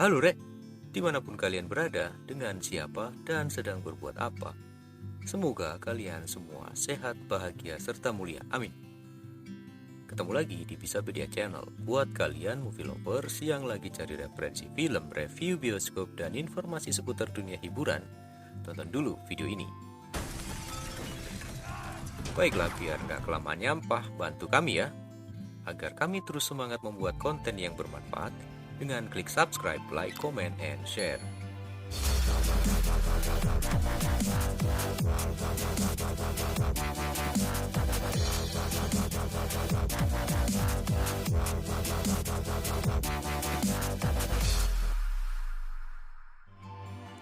Halo Rek, dimanapun kalian berada, dengan siapa, dan sedang berbuat apa. Semoga kalian semua sehat, bahagia, serta mulia. Amin. Ketemu lagi di Bisapedia Channel. Buat kalian movie lovers yang lagi cari referensi film, review bioskop, dan informasi seputar dunia hiburan, tonton dulu video ini. Baiklah, biar nggak kelamaan nyampah, bantu kami ya, agar kami terus semangat membuat konten yang bermanfaat dengan klik subscribe, like, comment, and share.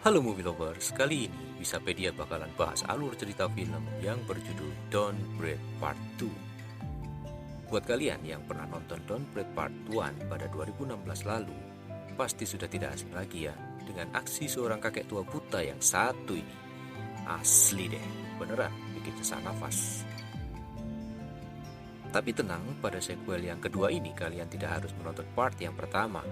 Halo movie lovers, kali ini Bisapedia bakalan bahas alur cerita film yang berjudul Don't Breathe Part 2. Buat kalian yang pernah nonton Don't Breathe Part 1 pada 2016 lalu, pasti sudah tidak asing lagi ya dengan aksi seorang kakek tua buta yang satu ini. Asli deh, beneran bikin sesak nafas. Tapi tenang, pada sequel yang kedua ini kalian tidak harus menonton part yang pertama,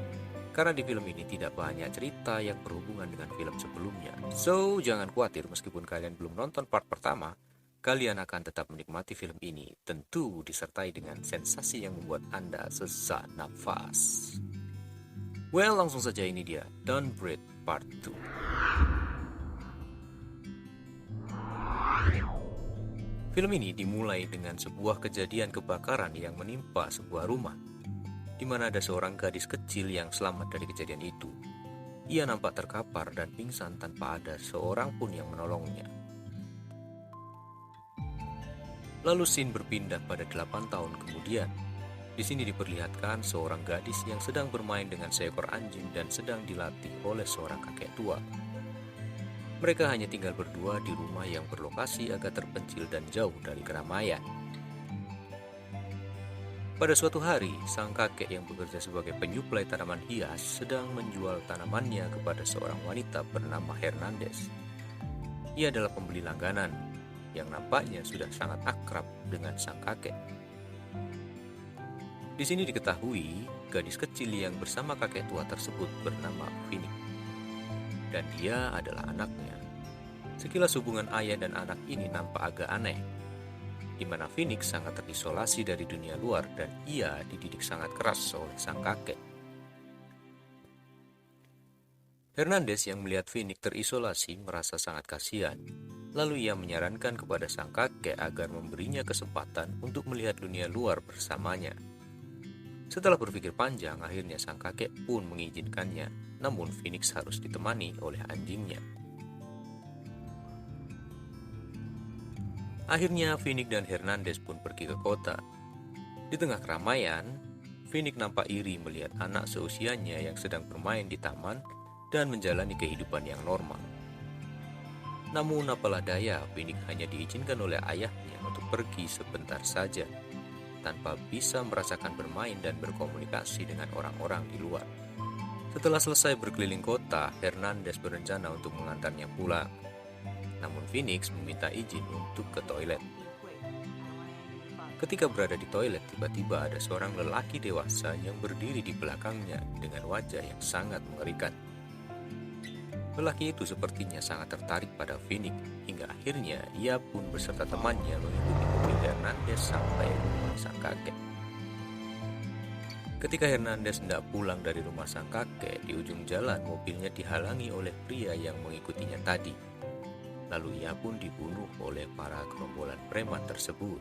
karena di film ini tidak banyak cerita yang berhubungan dengan film sebelumnya. So, jangan khawatir meskipun kalian belum nonton part pertama, kalian akan tetap menikmati film ini, tentu disertai dengan sensasi yang membuat Anda sesak nafas. Well, langsung saja ini dia, Don't Breathe Part 2. Film ini dimulai dengan sebuah kejadian kebakaran yang menimpa sebuah rumah, di mana ada seorang gadis kecil yang selamat dari kejadian itu. Ia nampak terkapar dan pingsan tanpa ada seorang pun yang menolongnya. Lalu scene berpindah pada 8 tahun kemudian. Di sini diperlihatkan seorang gadis yang sedang bermain dengan seekor anjing dan sedang dilatih oleh seorang kakek tua. Mereka hanya tinggal berdua di rumah yang berlokasi agak terpencil dan jauh dari keramaian. Pada suatu hari, sang kakek yang bekerja sebagai penyuplai tanaman hias sedang menjual tanamannya kepada seorang wanita bernama Hernandez. Ia adalah pembeli langganan yang nampaknya sudah sangat akrab dengan sang kakek. Di sini diketahui, gadis kecil yang bersama kakek tua tersebut bernama Phoenix, dan dia adalah anaknya. Sekilas hubungan ayah dan anak ini nampak agak aneh, di mana Phoenix sangat terisolasi dari dunia luar dan ia dididik sangat keras oleh sang kakek. Hernandez yang melihat Phoenix terisolasi merasa sangat kasihan. Lalu ia menyarankan kepada sang kakek agar memberinya kesempatan untuk melihat dunia luar bersamanya. Setelah berpikir panjang, akhirnya sang kakek pun mengizinkannya, namun Phoenix harus ditemani oleh anjingnya. Akhirnya Phoenix dan Hernandez pun pergi ke kota. Di tengah keramaian, Phoenix nampak iri melihat anak seusianya yang sedang bermain di taman dan menjalani kehidupan yang normal. Namun apalah daya, Phoenix hanya diizinkan oleh ayahnya untuk pergi sebentar saja, tanpa bisa merasakan bermain dan berkomunikasi dengan orang-orang di luar. Setelah selesai berkeliling kota, Hernandez berencana untuk mengantarnya pulang. Namun Phoenix meminta izin untuk ke toilet. Ketika berada di toilet, tiba-tiba ada seorang lelaki dewasa yang berdiri di belakangnya dengan wajah yang sangat mengerikan. Lelaki itu sepertinya sangat tertarik pada Phoenix, hingga akhirnya ia pun beserta temannya mengikuti mobil Hernandez sampai rumah sang kakek. Ketika Hernandez hendak pulang dari rumah sang kakek, di ujung jalan mobilnya dihalangi oleh pria yang mengikutinya tadi. Lalu ia pun dibunuh oleh para gerombolan preman tersebut.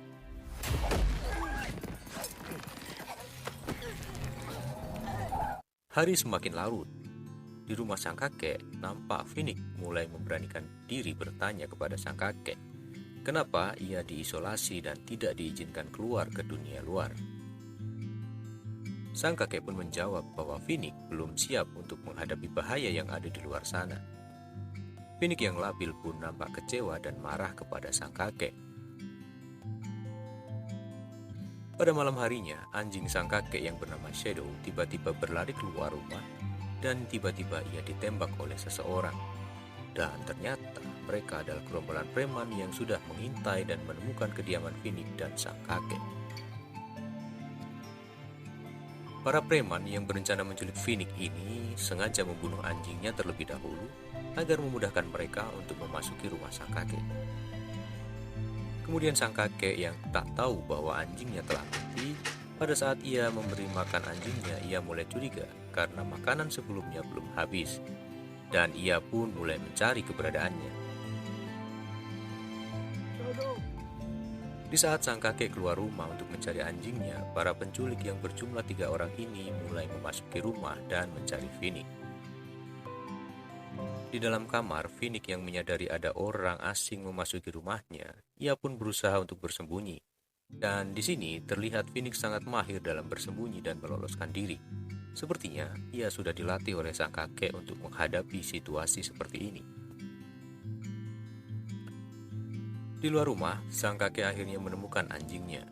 Hari semakin larut. Di rumah sang kakek, nampak Phoenix mulai memberanikan diri bertanya kepada sang kakek, kenapa ia diisolasi dan tidak diizinkan keluar ke dunia luar. Sang kakek pun menjawab bahwa Phoenix belum siap untuk menghadapi bahaya yang ada di luar sana. Phoenix yang labil pun nampak kecewa dan marah kepada sang kakek. Pada malam harinya, anjing sang kakek yang bernama Shadow tiba-tiba berlari keluar rumah dan tiba-tiba ia ditembak oleh seseorang. Dan ternyata mereka adalah gerombolan preman yang sudah mengintai dan menemukan kediaman Phoenix dan sang kakek. Para preman yang berencana menculik Phoenix ini sengaja membunuh anjingnya terlebih dahulu agar memudahkan mereka untuk memasuki rumah sang kakek. Kemudian sang kakek yang tak tahu bahwa anjingnya telah mati, pada saat ia memberi makan anjingnya, ia mulai curiga karena makanan sebelumnya belum habis, dan ia pun mulai mencari keberadaannya. Di saat sang kakek keluar rumah untuk mencari anjingnya, para penculik yang berjumlah 3 orang ini mulai memasuki rumah dan mencari Phoenix. Di dalam kamar, Phoenix yang menyadari ada orang asing memasuki rumahnya, ia pun berusaha untuk bersembunyi. Dan di sini terlihat Phoenix sangat mahir dalam bersembunyi dan meloloskan diri. Sepertinya ia sudah dilatih oleh sang kakek untuk menghadapi situasi seperti ini. Di luar rumah, sang kakek akhirnya menemukan anjingnya,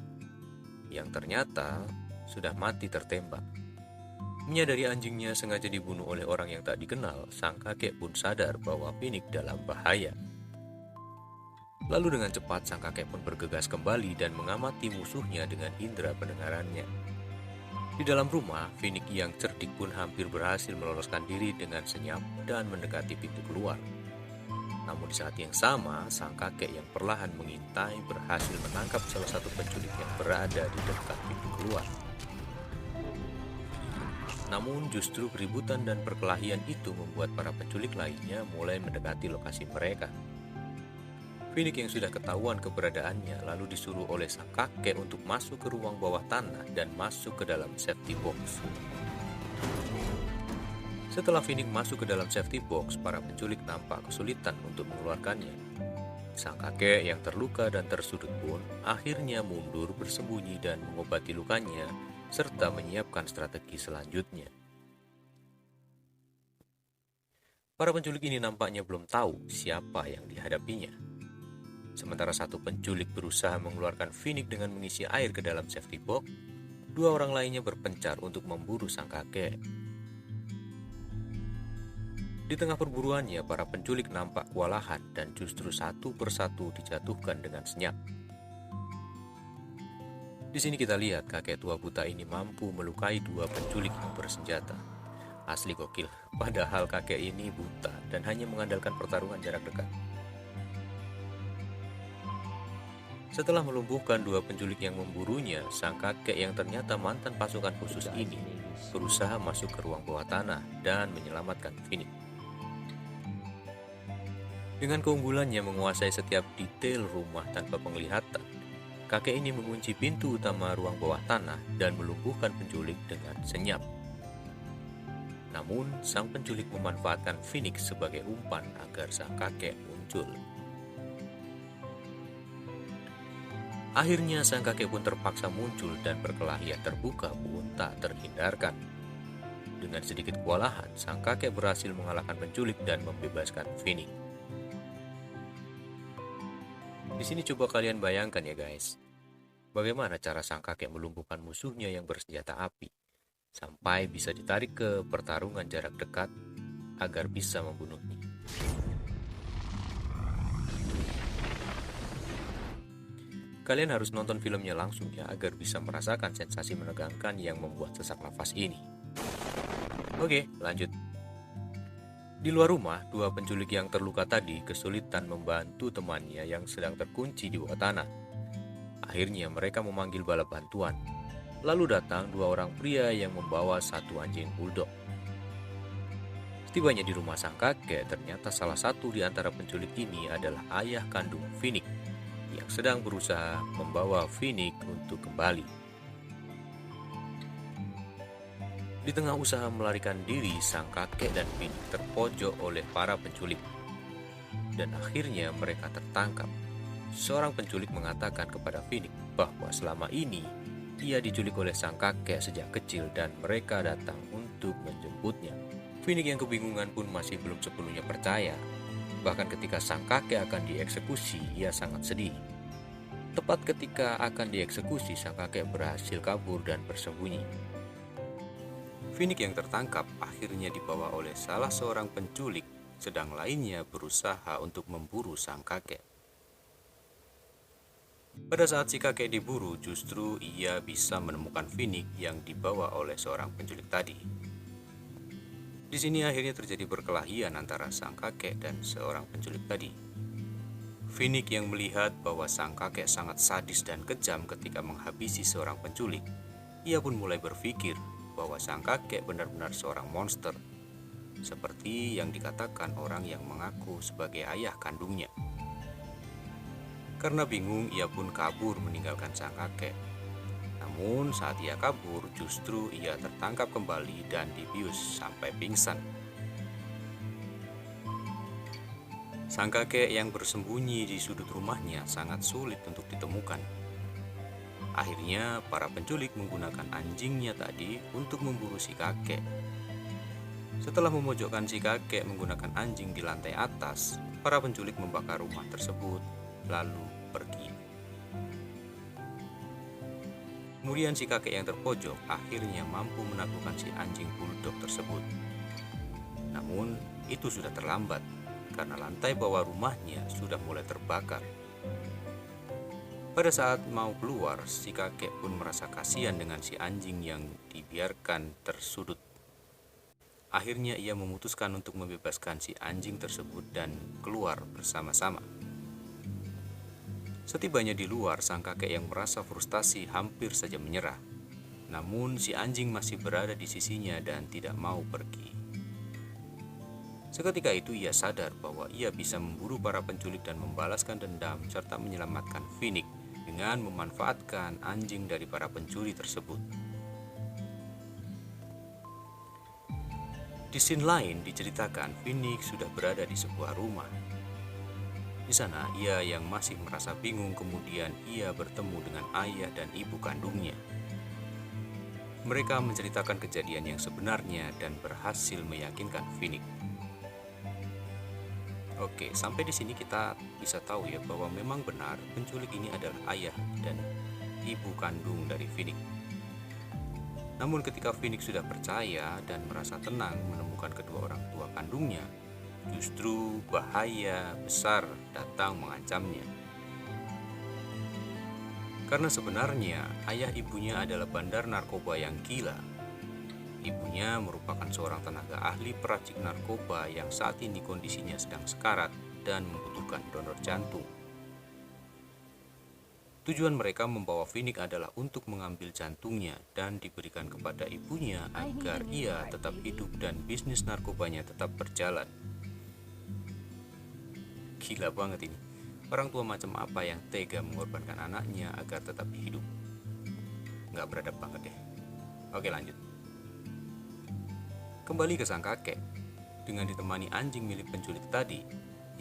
yang ternyata sudah mati tertembak. Menyadari anjingnya sengaja dibunuh oleh orang yang tak dikenal, sang kakek pun sadar bahwa Phoenix dalam bahaya. Lalu dengan cepat sang kakek pun bergegas kembali dan mengamati musuhnya dengan indera pendengarannya. Di dalam rumah, Phoenix yang cerdik pun hampir berhasil meloloskan diri dengan senyap dan mendekati pintu keluar. Namun di saat yang sama, sang kakek yang perlahan mengintai berhasil menangkap salah satu penculik yang berada di dekat pintu keluar. Namun justru keributan dan perkelahian itu membuat para penculik lainnya mulai mendekati lokasi mereka. Phoenix yang sudah ketahuan keberadaannya lalu disuruh oleh sang kakek untuk masuk ke ruang bawah tanah dan masuk ke dalam safety box. Setelah Phoenix masuk ke dalam safety box, para penculik nampak kesulitan untuk mengeluarkannya. Sang kakek yang terluka dan tersudut pun akhirnya mundur bersembunyi dan mengobati lukanya serta menyiapkan strategi selanjutnya. Para penculik ini nampaknya belum tahu siapa yang dihadapinya. Sementara satu penculik berusaha mengeluarkan Phoenix dengan mengisi air ke dalam safety box, 2 orang lainnya berpencar untuk memburu sang kakek. Di tengah perburuannya, para penculik nampak kewalahan dan justru satu persatu dijatuhkan dengan senyap. Di sini kita lihat kakek tua buta ini mampu melukai 2 penculik yang bersenjata. Asli gokil, padahal kakek ini buta dan hanya mengandalkan pertarungan jarak dekat. Setelah melumpuhkan 2 penculik yang memburunya, sang kakek yang ternyata mantan pasukan khusus ini berusaha masuk ke ruang bawah tanah dan menyelamatkan Phoenix. Dengan keunggulannya menguasai setiap detail rumah tanpa penglihatan, kakek ini mengunci pintu utama ruang bawah tanah dan melumpuhkan penculik dengan senyap. Namun, sang penculik memanfaatkan Phoenix sebagai umpan agar sang kakek muncul. Akhirnya sang kakek pun terpaksa muncul dan perkelahian terbuka pun tak terhindarkan. Dengan sedikit kewalahan, sang kakek berhasil mengalahkan penculik dan membebaskan Phoenix. Di sini coba kalian bayangkan ya guys, bagaimana cara sang kakek melumpuhkan musuhnya yang bersenjata api, sampai bisa ditarik ke pertarungan jarak dekat agar bisa membunuhnya. Kalian harus nonton filmnya langsung ya, agar bisa merasakan sensasi menegangkan yang membuat sesak nafas ini. Oke, lanjut. Di luar rumah, 2 penculik yang terluka tadi kesulitan membantu temannya yang sedang terkunci di bawah tanah. Akhirnya mereka memanggil bala bantuan. Lalu datang 2 orang pria yang membawa 1 anjing bulldog. Setibanya di rumah sang kakek, ternyata salah satu di antara penculik ini adalah ayah kandung Phoenix yang sedang berusaha membawa Phoenix untuk kembali. Di tengah usaha melarikan diri, sang kakek dan Phoenix terpojok oleh para penculik. Dan akhirnya mereka tertangkap. Seorang penculik mengatakan kepada Phoenix bahwa selama ini ia diculik oleh sang kakek sejak kecil dan mereka datang untuk menjemputnya. Phoenix yang kebingungan pun masih belum sepenuhnya percaya. Bahkan ketika sang kakek akan dieksekusi, ia sangat sedih. Tepat ketika akan dieksekusi, sang kakek berhasil kabur dan bersembunyi. Phoenix yang tertangkap akhirnya dibawa oleh salah seorang penculik, sedang lainnya berusaha untuk memburu sang kakek. Pada saat si kakek diburu, justru ia bisa menemukan Finnick yang dibawa oleh seorang penculik tadi. Di sini akhirnya terjadi perkelahian antara sang kakek dan seorang penculik tadi. Finnick yang melihat bahwa sang kakek sangat sadis dan kejam ketika menghabisi seorang penculik, ia pun mulai berpikir bahwa sang kakek benar-benar seorang monster, seperti yang dikatakan orang yang mengaku sebagai ayah kandungnya. Karena bingung, ia pun kabur meninggalkan sang kakek. Namun saat ia kabur, justru ia tertangkap kembali dan dibius sampai pingsan. Sang kakek yang bersembunyi di sudut rumahnya sangat sulit untuk ditemukan. Akhirnya para penculik menggunakan anjingnya tadi untuk memburu si kakek. Setelah memojokkan si kakek menggunakan anjing di lantai atas, para penculik membakar rumah tersebut lalu pergi. Kemudian si kakek yang terpojok akhirnya mampu menaklukkan si anjing bulldog tersebut. Namun itu sudah terlambat karena lantai bawah rumahnya sudah mulai terbakar. Pada saat mau keluar, si kakek pun merasa kasihan dengan si anjing yang dibiarkan tersudut. Akhirnya ia memutuskan untuk membebaskan si anjing tersebut dan keluar bersama-sama. Setibanya di luar, sang kakek yang merasa frustasi hampir saja menyerah. Namun si anjing masih berada di sisinya dan tidak mau pergi. Seketika itu ia sadar bahwa ia bisa memburu para penculik dan membalaskan dendam serta menyelamatkan Finnick dengan memanfaatkan anjing dari para pencuri tersebut. Di scene lain diceritakan Finnick sudah berada di sebuah rumah. Di sana ia yang masih merasa bingung, kemudian ia bertemu dengan ayah dan ibu kandungnya. Mereka menceritakan kejadian yang sebenarnya dan berhasil meyakinkan Finnick. Oke, sampai di sini kita bisa tahu ya bahwa memang benar penculik ini adalah ayah dan ibu kandung dari Finnick. Namun ketika Finnick sudah percaya dan merasa tenang menemukan kedua orang tua kandungnya, justru bahaya besar datang mengancamnya. Karena sebenarnya ayah ibunya adalah bandar narkoba yang gila. Ibunya merupakan seorang tenaga ahli peracik narkoba yang saat ini kondisinya sedang sekarat dan membutuhkan donor jantung. Tujuan mereka membawa Finnick adalah untuk mengambil jantungnya dan diberikan kepada ibunya agar ia tetap hidup dan bisnis narkobanya tetap berjalan. Gila banget ini. Orang tua macam apa yang tega mengorbankan anaknya agar tetap hidup? Nggak beradab banget deh. Oke, lanjut. Kembali ke sang kakek. Dengan ditemani anjing milik penculik tadi,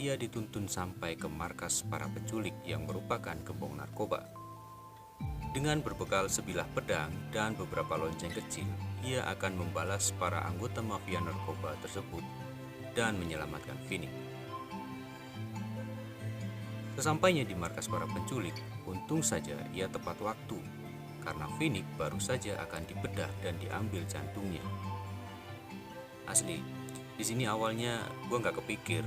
ia dituntun sampai ke markas para penculik yang merupakan gembong narkoba. Dengan berbekal sebilah pedang dan beberapa lonceng kecil, ia akan membalas para anggota mafia narkoba tersebut dan menyelamatkan Finnick. Sesampainya di markas para penculik, untung saja ia tepat waktu karena Finnick baru saja akan dibedah dan diambil jantungnya. Asli, di sini awalnya gue nggak kepikir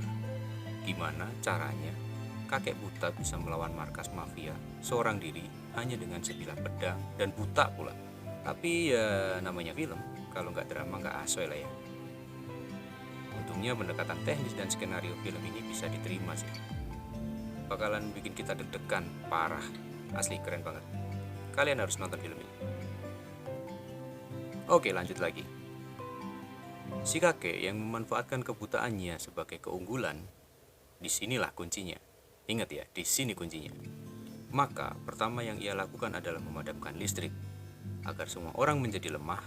gimana caranya kakek buta bisa melawan markas mafia seorang diri hanya dengan sebilah pedang dan buta pula. Tapi ya namanya film, kalau nggak drama nggak asoy lah ya. Untungnya pendekatan teknis dan skenario film ini bisa diterima sih. Bakalan bikin kita deg-degan parah. Asli keren banget. Kalian harus nonton film ini. Oke, lanjut lagi. Si kakek yang memanfaatkan kebutaannya sebagai keunggulan, disinilah kuncinya. Ingat ya, di sini kuncinya. Maka pertama yang ia lakukan adalah memadamkan listrik agar semua orang menjadi lemah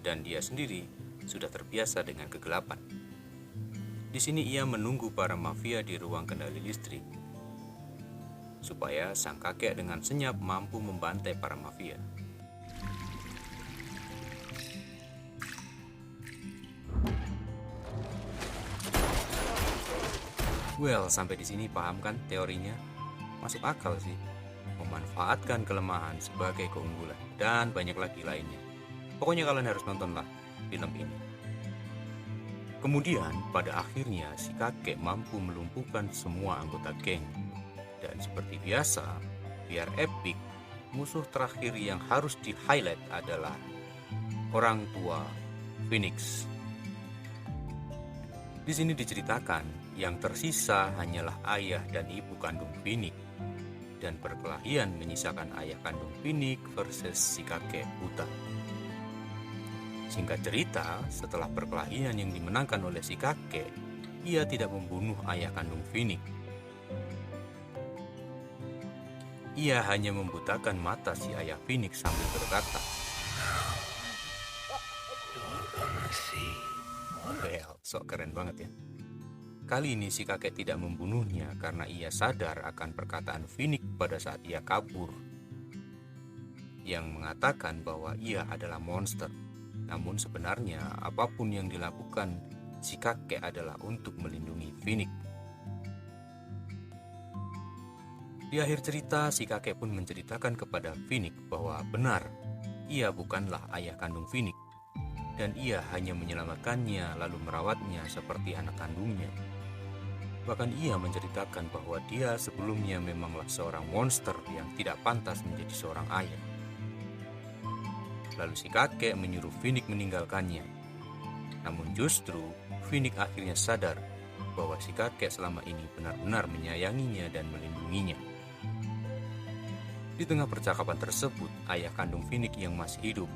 dan dia sendiri sudah terbiasa dengan kegelapan. Di sini ia menunggu para mafia di ruang kendali listrik supaya sang kakek dengan senyap mampu membantai para mafia. Well, sampai di sini paham kan teorinya? Masuk akal sih. Memanfaatkan kelemahan sebagai keunggulan dan banyak lagi lainnya. Pokoknya kalian harus nontonlah film ini. Kemudian pada akhirnya si kakek mampu melumpuhkan semua anggota geng. Dan seperti biasa, biar epic, musuh terakhir yang harus di-highlight adalah orang tua Phoenix. Di sini diceritakan yang tersisa hanyalah ayah dan ibu kandung Phoenix, dan perkelahian menyisakan ayah kandung Phoenix versus si kakek buta. Singkat cerita, setelah perkelahian yang dimenangkan oleh si kakek, ia tidak membunuh ayah kandung Phoenix. Ia hanya membutakan mata si ayah Phoenix sambil berkata, "Well, sok keren banget ya." Kali ini si kakek tidak membunuhnya karena ia sadar akan perkataan Phoenix pada saat ia kabur, yang mengatakan bahwa ia adalah monster. Namun sebenarnya apapun yang dilakukan si kakek adalah untuk melindungi Phoenix. Di akhir cerita, si kakek pun menceritakan kepada Phoenix bahwa benar, ia bukanlah ayah kandung Phoenix, dan ia hanya menyelamatkannya lalu merawatnya seperti anak kandungnya. Bahkan ia menceritakan bahwa dia sebelumnya memanglah seorang monster yang tidak pantas menjadi seorang ayah. Lalu si kakek menyuruh Phoenix meninggalkannya. Namun justru Phoenix akhirnya sadar bahwa si kakek selama ini benar-benar menyayanginya dan melindunginya. Di tengah percakapan tersebut, ayah kandung Phoenix yang masih hidup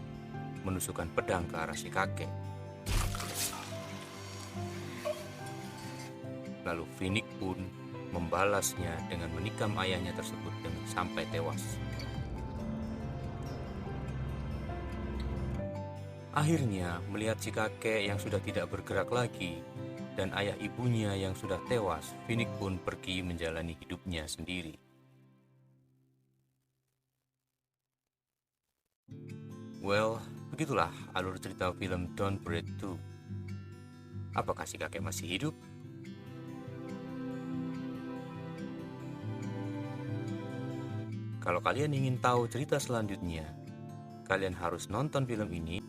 menusukkan pedang ke arah si kakek. Lalu Phoenix pun membalasnya dengan menikam ayahnya tersebut dengan sampai tewas. Akhirnya, melihat si kakek yang sudah tidak bergerak lagi dan ayah ibunya yang sudah tewas, Phoenix pun pergi menjalani hidupnya sendiri. Well, begitulah alur cerita film Don't Breathe 2. Apakah si kakek masih hidup? Kalau kalian ingin tahu cerita selanjutnya, kalian harus nonton film ini,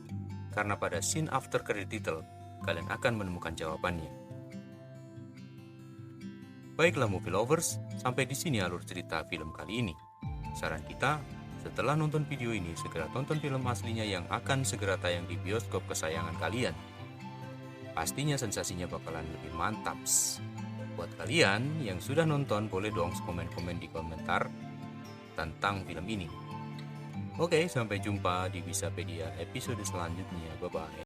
karena pada scene after credit title, kalian akan menemukan jawabannya. Baiklah movie lovers, sampai di sini alur cerita film kali ini. Saran kita, setelah nonton video ini, segera tonton film aslinya yang akan segera tayang di bioskop kesayangan kalian. Pastinya sensasinya bakalan lebih mantap. Buat kalian yang sudah nonton, boleh dong komen-komen di komentar tentang film ini. Oke, sampai jumpa di Wisapedia episode selanjutnya. Bye-bye.